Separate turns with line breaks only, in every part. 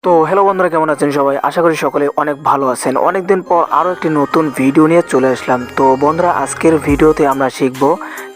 তো হ্যালো বন্ধুরা, কেমন আছেন সবাই? আশা করি সকলে অনেক ভালো আছেন। অনেকদিন পর আরও একটি নতুন ভিডিও নিয়ে চলে আসলাম। তো বন্ধুরা, আজকের ভিডিওতে আমরা শিখব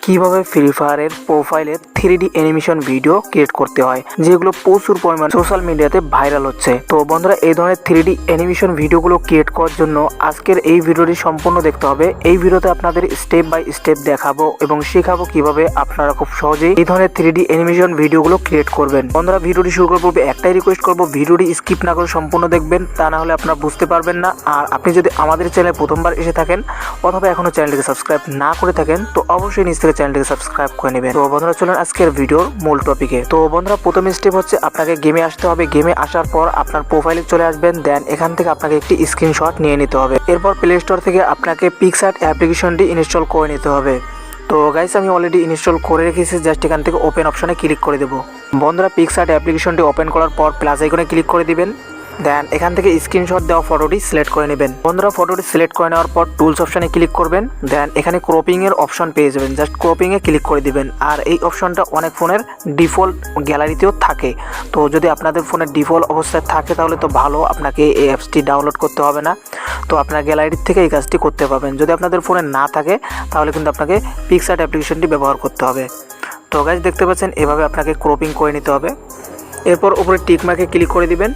কিভাবে ফ্রি ফায়ারের প্রোফাইলের 3D অ্যানিমেশন ভিডিও ক্রিয়েট করতে হয়, যেগুলো প্রচুর পরিমাণ সোশ্যাল মিডিয়াতে ভাইরাল হচ্ছে। তো বন্ধুরা, এই ধরনের 3D অ্যানিমেশন ভিডিওগুলো ক্রিয়েট করার জন্য আজকের এই ভিডিওটি সম্পূর্ণ দেখতে হবে। এই ভিডিওতে আপনাদের স্টেপ বাই স্টেপ দেখাবো এবং শেখাবো কিভাবে আপনারা খুব সহজেই এই ধরনের 3D অ্যানিমেশন ভিডিওগুলো ক্রিয়েট করবেন। বন্ধুরা, ভিডিওটি শুরু করার পূর্বে একটাই রিকোয়েস্ট করবো, ভিডিওটি স্কিপ না করে সম্পূর্ণ দেখবেন, তা না হলে আপনারা বুঝতে পারবেন না। আর আপনি যদি আমাদের চ্যানেলে প্রথমবার এসে থাকেন অথবা এখনো চ্যানেলটিকে সাবস্ক্রাইব না করে থাকেন, তো অবশ্যই নিচ থেকে চ্যানেলটিকে সাবস্ক্রাইব করে নেবেন। তো বন্ধুরা, চলুন আজকের ভিডিওর মূল টপিকে। তো বন্ধুরা, প্রথম স্টেপ হচ্ছে আপনাকে গেমে আসতে হবে। গেমে আসার পর আপনার প্রোফাইলে চলে আসবেন। দেন এখান থেকে আপনাকে একটি স্ক্রিনশট নিয়ে নিতে হবে। এরপর প্লে স্টোর থেকে আপনাকে পিক্সআর্ট অ্যাপ্লিকেশনটি ইনস্টল করে নিতে হবে। তো গাইস, আমি অলরেডি ইনস্টল করে রেখেছি। জাস্ট এখান থেকে ওপেন অপশনে ক্লিক করে দেবো। বন্ধুরা, পিক্সআর্ট অ্যাপ্লিকেশনটি ওপেন করার পর প্লাস আইকনে ক্লিক করে দিবেন। দেন এখান থেকে স্ক্রিনশট দেওয়া ফটোটি সিলেক্ট করে নেবেন। বন্ধুরা, ফটোটি সিলেক্ট করে নেওয়ার পর টুলস অপশনে ক্লিক করবেন। দেন এখানে ক্রপিং এর অপশন পেয়ে যাবেন। জাস্ট ক্রপিং এ ক্লিক করে দিবেন। আর এই অপশনটা অনেক ফোনের ডিফল্ট গ্যালারিতেও থাকে। তো যদি আপনাদের ফোনের ডিফল্ট অবস্থায় থাকে তাহলে তো ভালো, আপনাকে এই অ্যাপসটি ডাউনলোড করতে হবে না। তো আপনার গ্যালারির থেকে এই কাজটি করতে পারবেন। যদি আপনাদের ফোনে না থাকে তাহলে কিন্তু আপনাকে পিক্সআর্ট অ্যাপ্লিকেশনটি ব্যবহার করতে হবে। তো গাইস, দেখতে পাচ্ছেন এভাবে আপনাকে ক্রপিং করে নিতে হবে। এরপর উপরে টিক মার্কে ক্লিক করে দিবেন।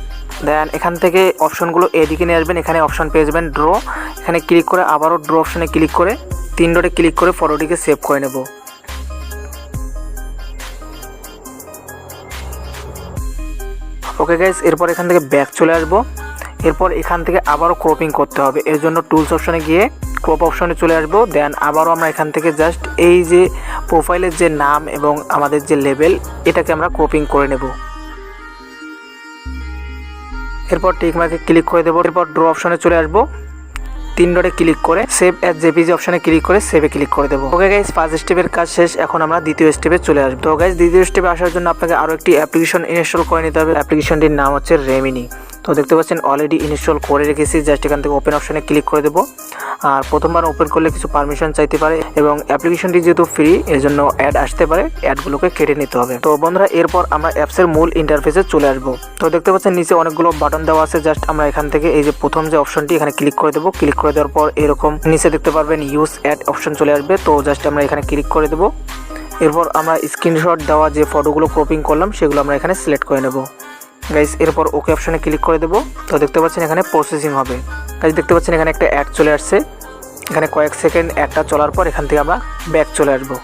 দেন এখান থেকে অপশনগুলো এদিকে নিয়ে আসবেন। এখানে অপশন পেয়ে যাবেন ড্র। এখানে ক্লিক করে আবারও ড্র অপশনে ক্লিক করে 3 ডটে ক্লিক করে ফটোটিকে সেভ করে নেব। ওকে গাইস, এরপর এখান থেকে ব্যাক চলে আসবো। এরপর এখান থেকে আবারও ক্রপিং করতে হবে। এর জন্য টুলস অপশনে গিয়ে ক্রপ অপশনে চলে আসবো। দেন আবারও আমরা এখান থেকে জাস্ট এই যে প্রোফাইলের যে নাম এবং আমাদের যে লেভেল, এটাকে আমরা ক্রপিং করে নেব। এরপর টিক মার্কে ক্লিক করে দেবো। এরপর ড্র অপশনে চলে আসবো। 3 ডটে ক্লিক করে সেভ অ্যাজ জেপিজি অপশনে ক্লিক করে সেভে ক্লিক করে দেবো। ওকে গাইস, ফার্স্ট স্টেপের কাজ শেষ। এখন আমরা দ্বিতীয় স্টেপে চলে আসবো। তো গাইস, দ্বিতীয় স্টেপে আসার জন্য আপনাকে আরও একটি অ্যাপ্লিকেশন ইনস্টল করে নিতে হবে। অ্যাপ্লিকেশনটির নাম হচ্ছে রেমিনি। তো দেখতে পাচ্ছেন অলরেডি ইনস্টল করে রেখেছি। জাস্ট এখান থেকে ওপেন অপশনে ক্লিক করে দেবো। আর প্রথমবার ওপেন করলে কিছু পারমিশন চাইতে পারে এবং অ্যাপ্লিকেশনটি যেহেতু ফ্রি, এর জন্য অ্যাড আসতে পারে। অ্যাডগুলোকে কেটে নিতে হবে। তো বন্ধুরা, এরপর আমরা অ্যাপসের মূল ইন্টারফেসে চলে আসবো। তো দেখতে পাচ্ছেন নিচে অনেকগুলো বাটন দেওয়া আছে। জাস্ট আমরা এখান থেকে এই যে প্রথম যে অপশনটি, এখানে ক্লিক করে দেবো। ক্লিক করে দেওয়ার পর এরকম নিচে দেখতে পারবেন ইউজ অ্যাড অপশন চলে আসবে। তো জাস্ট আমরা এখানে ক্লিক করে দেবো। এরপর আমরা স্ক্রিনশট দেওয়া যে ফটোগুলো ক্রপিং করলাম সেগুলো আমরা এখানে সিলেক্ট করে নেব। গাইস, এরপর ওকে অপশনে ক্লিক করে দেবো। তো দেখতে পাচ্ছেন এখানে প্রসেসিং হবে। গাইস, দেখতে পাচ্ছেন এখানে একটা অ্যাড চলে আসছে। এখানে কয়েক সেকেন্ড অ্যাডটা চলার পর এখান থেকে আমরা ব্যাক চলে আসবো।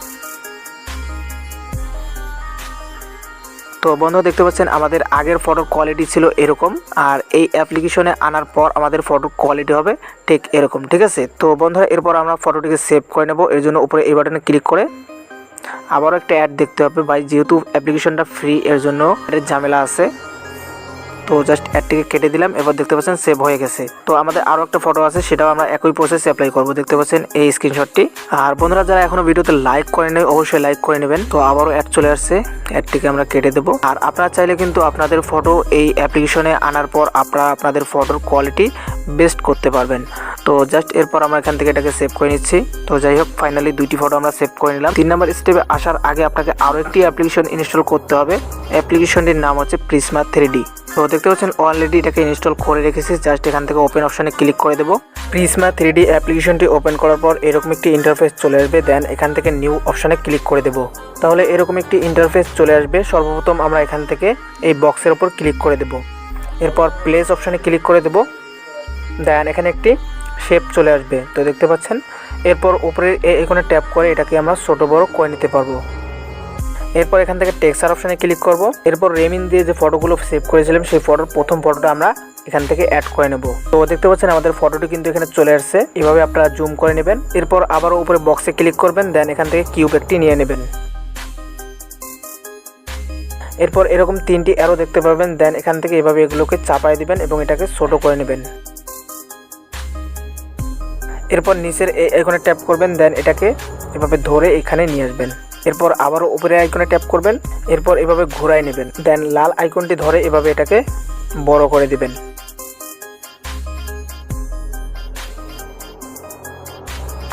তো বন্ধু, দেখতে পাচ্ছেন আমাদের আগের ফটোর কোয়ালিটি ছিল এরকম, আর এই অ্যাপ্লিকেশনে আনার পর আমাদের ফটোর কোয়ালিটি হবে ঠিক এরকম। ঠিক আছে? তো বন্ধুরা, এরপর আমরা ফটোটিকে সেভ করে নেব। এর জন্য উপরে এই বাটনে ক্লিক করে আবারও একটা অ্যাড দেখতে হবে। ভাই, যেহেতু অ্যাপ্লিকেশনটা ফ্রি, এর জন্য এর ঝামেলা আছে। তো জাস্ট অ্যাডটিকে কেটে দিলাম। এবার দেখতে পাচ্ছেন সেভ হয়ে গেছে। তো আমাদের আরও একটা ফটো আছে, সেটাও আমরা একই প্রসেসে অ্যাপ্লাই করবো। দেখতে পাচ্ছেন এই স্ক্রিনশটটি। আর বন্ধুরা, যারা এখনো ভিডিওতে লাইক করে নেই অবশ্যই লাইক করে নেবেন। তো আবারও অ্যাড চলে আসছে, অ্যাডটিকে আমরা কেটে দেবো। আর আপনারা চাইলে কিন্তু আপনাদের ফটো এই অ্যাপ্লিকেশনে আনার পর আপনারা আপনাদের ফটোর কোয়ালিটি বেস্ট করতে পারবেন। তো জাস্ট এরপর আমরা এখান থেকে এটাকে সেভ করে নিচ্ছি। তো যাই হোক, ফাইনালি দুইটি ফটো আমরা সেভ করে নিলাম। 3 নম্বর স্টেপে আসার আগে আপনাকে আরও একটি অ্যাপ্লিকেশন ইনস্টল করতে হবে। অ্যাপ্লিকেশনটির নাম হচ্ছে প্রিজমা 3D। তো দেখতে পাচ্ছেন অলরেডি এটাকে ইনস্টল করে রেখেছি। জাস্ট এখান থেকে ওপেন অপশনে ক্লিক করে দেবো। প্রিজমা 3D অ্যাপ্লিকেশনটি ওপেন করার পর এরকম একটি ইন্টারফেস চলে আসবে। দেন এখান থেকে নিউ অপশনে ক্লিক করে দেবো। তাহলে এরকম একটি ইন্টারফেস চলে আসবে। সর্বপ্রথম আমরা এখান থেকে এই বক্সের উপর ক্লিক করে দেবো। এরপর প্লেস অপশনে ক্লিক করে দেবো। দেন এখানে একটি শেপ চলে আসবে। তো দেখতে পাচ্ছেন। এরপর উপরে এখানে ট্যাপ করে এটাকে আমরা ছোটো বড় করে নিতে পারবো। এরপর এখান থেকে টেক্সচার অপশনে ক্লিক করব। এরপর রেমিন দিয়ে যে ফটোগুলো সেভ করেছিলাম সেই ফটোর প্রথম ফটোটা আমরা এখান থেকে অ্যাড করে নেব। তো দেখতে পাচ্ছেন আমাদের ফটোটি কিন্তু এখানে চলে আসছে। এভাবে আপনারা জুম করে নেবেন। এরপর আবারও উপরে বক্সে ক্লিক করবেন। দেন এখান থেকে কিউব একটি নিয়ে নেবেন। এরপর এরকম 3টি অ্যারো দেখতে পাবেন। দেন এখান থেকে এভাবে এগুলোকে চাপায় দিবেন এবং এটাকে ছোট করে নেবেন। এরপর নিচের এই আইকনে ট্যাপ করবেন। দেন এটাকে এভাবে ধরে এখানে নিয়ে আসবেন। এরপর আবারও উপরে আইকনে ট্যাপ করবেন। এরপর এভাবে ঘুরাই নেবেন। দেন লাল আইকনটি ধরে এভাবে এটাকে বড় করে দিবেন।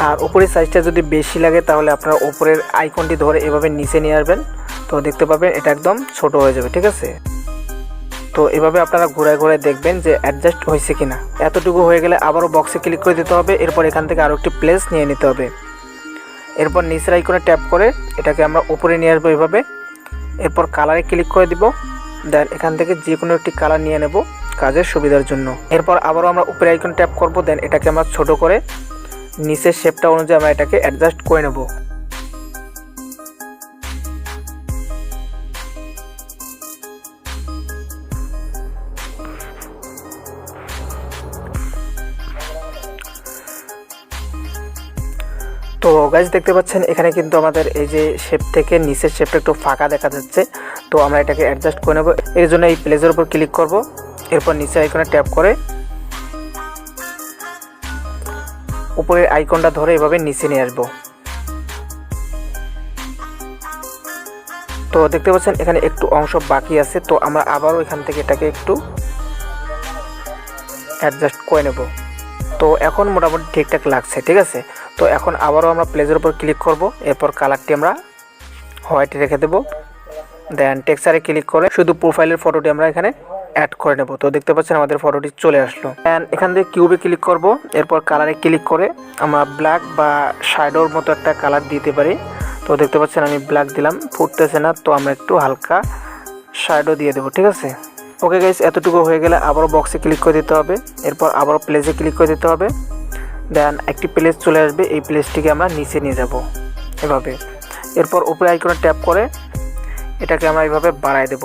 আর উপরের সাইজটা যদি বেশি লাগে তাহলে আপনারা উপরের আইকনটি ধরে এভাবে নিচে নিয়ে আসবেন। তো দেখতে পাবেন এটা একদম ছোট হয়ে যাবে। ঠিক আছে? তো এভাবে আপনারা ঘুরায় ঘুরায় দেখবেন যে অ্যাডজাস্ট হয়েছে কিনা। এতটুকু হয়ে গেলে আবারও বক্সে ক্লিক করে দিতে হবে। এরপর এখান থেকে আরও একটি প্লেস নিয়ে নিতে হবে। এরপর নিচের আইকনে ট্যাপ করে এটাকে আমরা উপরে নিয়ে আসবো এভাবে। এরপর কালারে ক্লিক করে দিব। দেন এখান থেকে যে কোনো একটি কালার নিয়ে নেব কাজের সুবিধার জন্য। এরপর আবারও আমরা উপরে আইকনে ট্যাপ করব। দেন এটাকে আমরা ছোট করে নিচের শেপটা অনুযায়ী আমরা এটাকে অ্যাডজাস্ট করে নেব। তো গাইস দেখতে পাচ্ছেন এখানে কিন্তু আমাদের এই যে শেপ থেকে নিচের শেপটা একটু ফাঁকা দেখা যাচ্ছে। তো আমরা এটাকে অ্যাডজাস্ট করে নেব। এর জন্য এই প্লেসের উপর ক্লিক করব। এরপর নিচের আইকনে ট্যাপ করে উপরের আইকনটা ধরে এভাবে নিচে নিয়ে আসব। তো দেখতে পাচ্ছেন এখানে একটু অংশ বাকি আছে। তো আমরা আবারও এখান থেকে এটাকে একটু অ্যাডজাস্ট করে নেব। তো এখন মোটামুটি ঠিকঠাক লাগছে, ঠিক আছে। তো এখন আবারও আমরা প্লেসের উপর ক্লিক করব। এরপর কালারটি আমরা হোয়াইটে রেখে দেব। দেন টেক্সচারে ক্লিক করে শুধু প্রোফাইলের ফটোটি আমরা এখানে অ্যাড করে নেব। তো দেখতে পাচ্ছেন আমাদের ফটোটি চলে আসলো। দেন এখান থেকে কিউবে ক্লিক করব। এরপর কালারে ক্লিক করে আমরা ব্ল্যাক বা শ্যাডোর মতো একটা কালার দিতে পারি। তো দেখতে পাচ্ছেন আমি ব্ল্যাক দিলাম, ফুটতেছে না। তো আমরা একটু হালকা শ্যাডো দিয়ে দেবো, ঠিক আছে। ওকে গাইস, এতটুকু হয়ে গেলে আবারও বক্সে ক্লিক করে দিতে হবে। এরপর আবারও প্লেসে ক্লিক করে দিতে হবে। দেন একটি প্লেস চলে আসবে। এই প্লেসটিকে আমরা নিচে নিয়ে যাব এভাবে। এরপর উপরে আইকনে ট্যাপ করে এটাকে আমরা এইভাবে বাড়ায় দেব।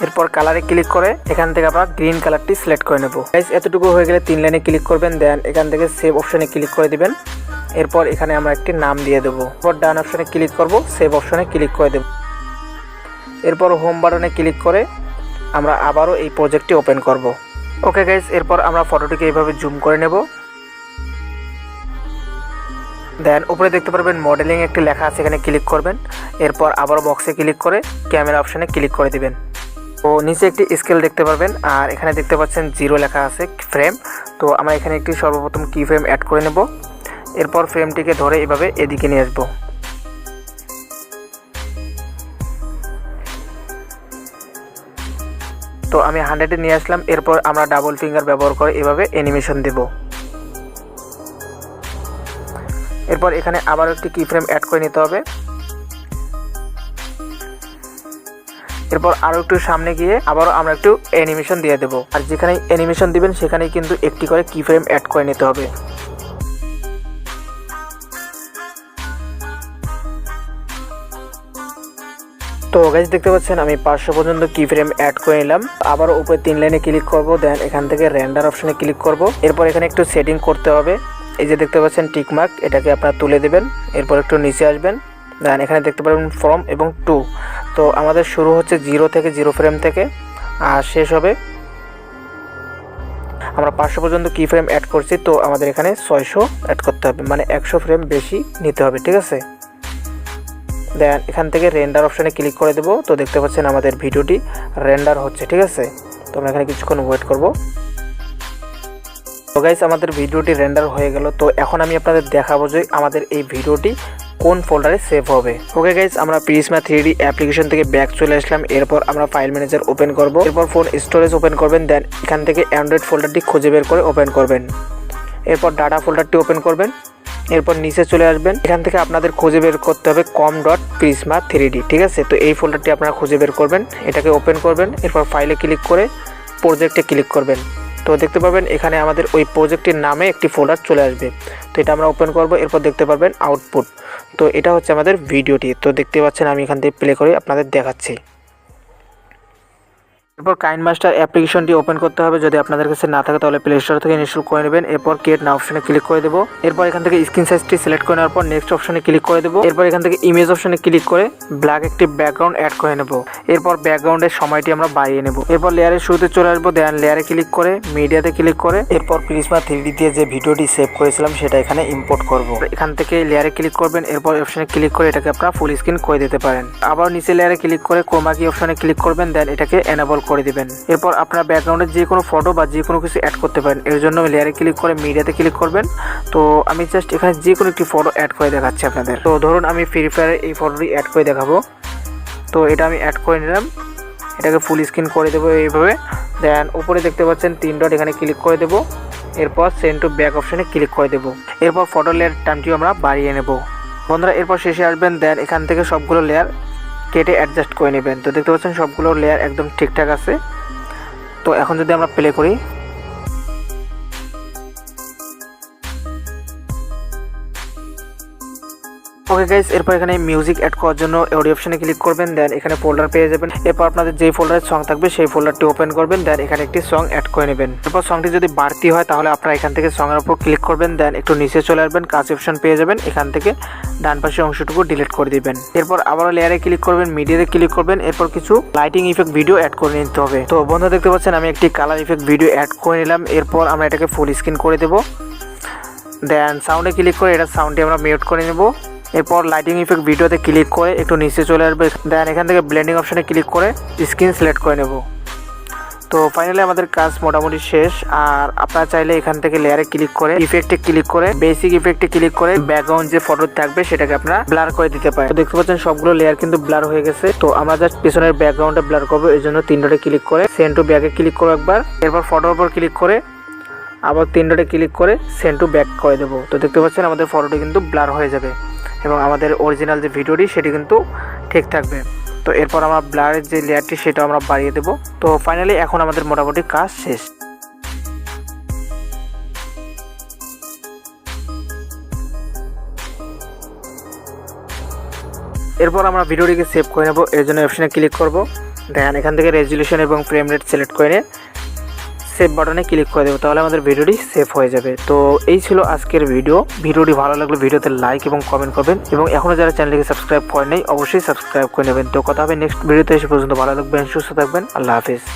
এরপর কালারে ক্লিক করে এখান থেকে আমরা গ্রিন কালারটি সিলেক্ট করে নেব। গাইস এতটুকু হয়ে গেলে 3 লাইনে ক্লিক করবেন। দেন এখান থেকে সেভ অপশনে ক্লিক করে দিবেন। এরপর এখানে আমরা একটি নাম দিয়ে দেব। এরপর ডান অপশনে ক্লিক করব, সেভ অপশনে ক্লিক করে দেব। এরপর হোম বাটনে ক্লিক করে আমরা আবারও এই প্রজেক্টটি ওপেন করব। ওকে গাইস, এরপর আমরা ফটোটিকে এইভাবে জুম করে নেব। দেন উপরে দেখতে পারবেন মডেলিং একটি লেখা আছে, এখানে ক্লিক করবেন। এরপর আবারও বক্সে ক্লিক করে ক্যামেরা অপশনে ক্লিক করে দিবেন। তো নিচে একটি স্কেল দেখতে পারবেন, আর এখানে দেখতে পাচ্ছেন 0 লেখা আছে ফ্রেম। তো আমরা এখানে একটি সর্বপ্রথম কি ফ্রেম অ্যাড করে নেব। এরপর ফ্রেমটিকে ধরে এভাবে এদিকে নিয়ে আসবো। তো আমি 100-এ নিয়ে আসলাম। এরপর আমরা ডাবল ফিঙ্গার ব্যবহার করে এভাবে অ্যানিমেশন দেব। এরপর এখানে আবার একটি কি ফ্রেম অ্যাড করে নিতে হবে। এরপর আরও একটু সামনে গিয়ে আবারও আমরা একটু অ্যানিমেশন দিয়ে দেব। আর যেখানে অ্যানিমেশন দিবেন সেখানেই কিন্তু একটি করে কি ফ্রেম অ্যাড করে নিতে হবে। তো গাইস দেখতে পাচ্ছেন আমি 500 পর্যন্ত কি ফ্রেম অ্যাড করে নিলাম। আবারও উপরে 3 লাইনে ক্লিক করব। দেন এখান থেকে রেন্ডার অপশনে ক্লিক করব। এরপর এখানে একটু সেটিং করতে হবে। এই যে দেখতে পাচ্ছেন টিক মার্ক, এটাকে আপনারা তুলে দেবেন। এরপর একটু নিচে আসবেন। দেন এখানে দেখতে পাবেন ফ্রম এবং টু। তো আমাদের শুরু হচ্ছে 0 থেকে 0 ফ্রেম থেকে, আর শেষ হবে আমরা 500 পর্যন্ত কি ফ্রেম অ্যাড করছি। তো আমাদের এখানে 600 অ্যাড করতে হবে, মানে 100 ফ্রেম বেশি নিতে হবে, ঠিক আছে। দেন এখান থেকে রেন্ডার অপশানে ক্লিক করে দেবো। তো দেখতে পাচ্ছেন আমাদের ভিডিওটি রেন্ডার হচ্ছে, ঠিক আছে। তো আমরা এখানে কিছুক্ষণ ওয়েট করব। তো গাইস আমাদের ভিডিওটি রেন্ডার হয়ে গেল। তো এখন আমি আপনাদের দেখাবো যে আমাদের এই ভিডিওটি কোন ফোল্ডারে সেভ হবে। ওকে গাইস, আমরা প্রিজমা 3D অ্যাপ্লিকেশন থেকে ব্যাক চলে আসলাম। এরপর আমরা ফাইল ম্যানেজার ওপেন করব। এরপর ফোন স্টোরেজ ওপেন করবেন। দেন এখান থেকে অ্যান্ড্রয়েড ফোল্ডারটি খুঁজে বের করে ওপেন করবেন। এরপর ডাটা ফোল্ডারটি ওপেন করবেন। এরপর নিচে চলে আসবেন। এখান থেকে আপনাদের খুঁজে বের করতে হবে com.prisma3d, ঠিক আছে। তো এই ফোল্ডারটি আপনারা খুঁজে বের করবেন, এটাকে ওপেন করবেন। এরপর ফাইলে ক্লিক করে প্রজেক্টে ক্লিক করবেন। তো দেখতে পাবেন এখানে আমাদের ওই প্রজেক্টের নামে একটি ফোল্ডার চলে আসবে। তো এটা আমরা ওপেন করব। এরপর দেখতে পারবেন আউটপুট। তো এটা হচ্ছে আমাদের ভিডিওটি। তো দেখতে পাচ্ছেন আমি এখান থেকে প্লে করে আপনাদের দেখাচ্ছি। এরপর কাইনমাস্টার অ্যাপ্লিকেশনটি ওপেন করতে হবে। যদি আপনাদের কাছে না থাকে তাহলে প্লে স্টোর থেকে ইনস্টল করে নেবেন। এরপর ক্রিয়েট নাও অপশনে ক্লিক করে দেবো। এরপর এখান থেকে স্ক্রিন সাইজটি সিলেক্ট করে নেওয়ার পর নেক্সট অপশনে ক্লিক করে দেবো। এরপর এখান থেকে ইমেজ অপশনে ক্লিক করে ব্ল্যাক একটি ব্যাকগ্রাউন্ড অ্যাড করে নেব। এরপর ব্যাকগ্রাউন্ডের সময়টি আমরা বাড়িয়ে নেব। এরপর লেয়ারের শুরুতে চলে আসবো। দেন লেয়ারে ক্লিক করে মিডিয়াতে ক্লিক করে এরপর প্রিজমা 3D দিয়ে যে ভিডিওটি সেভ করেছিলাম সেটা এখানে ইম্পোর্ট করব। এখান থেকে লেয়ারে ক্লিক করবেন। এরপর অপশনে ক্লিক করে এটাকে আপনারা ফুল স্ক্রিন করে দিতে পারেন। আবার নিচে লেয়ারে ক্লিক করে ক্রোমা কি অপশনে ক্লিক করবেন। দেন এটাকে এনেবল করে দিবেন। এরপর আপনার ব্যাকগ্রাউন্ডে যে কোনো ফটো বা যে কোনো কিছু অ্যাড করতে পারেন। এর জন্য লেয়ারে ক্লিক করে মিডিয়াতে ক্লিক করবেন। তো আমি জাস্ট এখানে যে কোনো একটি ফটো অ্যাড করে দেখাচ্ছি আপনাদের। তো ধরুন আমি ফ্রি ফায়ারে এই ফটোটি অ্যাড করে দেখাবো। তো এটা আমি অ্যাড করে নিলাম, এটাকে ফুল স্ক্রিন করে দেবো এইভাবে। দেন উপরে দেখতে পাচ্ছেন 3 ডট, এখানে ক্লিক করে দেবো। এরপর সেন্ড টু ব্যাক অপশানে ক্লিক করে দেবো। এরপর ফটো লেয়ার টাইমটিও আমরা বাড়িয়ে নেব বন্ধুরা। এরপর শেষে আসবেন, দেন এখান থেকে সবগুলো লেয়ার কেটে অ্যাডজাস্ট করে নেবেন। তো দেখতে পাচ্ছেন সবগুলো লেয়ার একদম ঠিকঠাক আছে। তো এখন যদি আমরা প্লে করি, ওকে গাইস, এরপর এখানে মিউজিক অ্যাড করার জন্য অডিও অপশনে ক্লিক করবেন। দেন এখানে ফোল্ডার পেয়ে যাবেন। এরপর আপনাদের যেই ফোল্ডারে সং থাকবে সেই ফোল্ডারটি ওপেন করবেন। দেন এখানে একটি সং অ্যাড করে নেবেন। এরপর সংটি যদি বাড়তি হয় তাহলে আপনারা এখান থেকে সঙের উপর ক্লিক করবেন। দেন একটু নিচে চলে আসবেন, কাজ অপশন পেয়ে যাবেন। এখান থেকে ডান পাশের অংশটুকু ডিলিট করে দিবেন। এরপর আবারও লেয়ারে ক্লিক করবেন, মিডিয়াতে ক্লিক করবেন। এরপর কিছু লাইটিং ইফেক্ট ভিডিও অ্যাড করে নিতে হবে। তো বন্ধুরা দেখতে পাচ্ছেন আমি একটি কালার ইফেক্ট ভিডিও অ্যাড করে নিলাম। এরপর আমরা এটাকে ফুল স্ক্রিন করে দেবো। দেন সাউন্ডে ক্লিক করে এটা সাউন্ডটি আমরা মিউট করে নেব। এরপর লাইটিং ইফেক্ট ভিডিওতে ক্লিক করে একটু নিচে চলে আসবে। দেন এখান থেকে ব্লেন্ডিং অপশানে ক্লিক করে স্ক্রিন সিলেক্ট করে নেব। তো ফাইনালি আমাদের কাজ মোটামুটি শেষ। আর আপনারা চাইলে এখান থেকে লেয়ারে ক্লিক করে ইফেক্টে ক্লিক করে বেসিক ইফেক্টে ক্লিক করে ব্যাকগ্রাউন্ড যে ফটো থাকবে সেটাকে আপনারা ব্লার করে দিতে পারেন। তো দেখতে পাচ্ছেন সবগুলো লেয়ার কিন্তু ব্লার হয়ে গেছে। তো আমরা জাস্ট পিছনের ব্যাকগ্রাউন্ডে ব্লার করবো, এই জন্য 3 ডটে ক্লিক করে সেন্ড টু ব্যাকে ক্লিক করবো একবার। এরপর ফটোর উপর ক্লিক করে আবার 3 ডটে ক্লিক করে সেন্ড টু ব্যাক করে দেবো। তো দেখতে পাচ্ছেন আমাদের ফটোটি কিন্তু ব্লার হয়ে যাবে এবং আমাদের অরিজিনাল যে ভিডিওটি সেটি কিন্তু ঠিক থাকবে। তো এরপর আমরা ব্লারের যে লেয়ারটি সেটা আমরা বাড়িয়ে দেব। তো ফাইনালি এখন আমাদের মোটামুটি কাজ শেষ। এরপর আমরা ভিডিওটিকে সেভ করে নেব। এর জন্য অপশনে ক্লিক করব। দেখেন এখান থেকে রেজুলেশন এবং ফ্রেম রেট সিলেক্ট করে সেভ বাটনে ক্লিক করে দেবো, তাহলে আমাদের ভিডিওটি সেভ হয়ে যাবে। তো এই ছিল আজকের ভিডিওটি ভালো লাগলে ভিডিওতে লাইক এবং কমেন্ট করবেন এবং এখনও যারা চ্যানেলকে সাবস্ক্রাইব করেন নাই অবশ্যই সাবস্ক্রাইব করে নেবেন। তো কথা হবে নেক্সট ভিডিওতে, এসে পর্যন্ত ভালো থাকবেন, সুস্থ থাকবেন, আল্লাহ হাফিজ।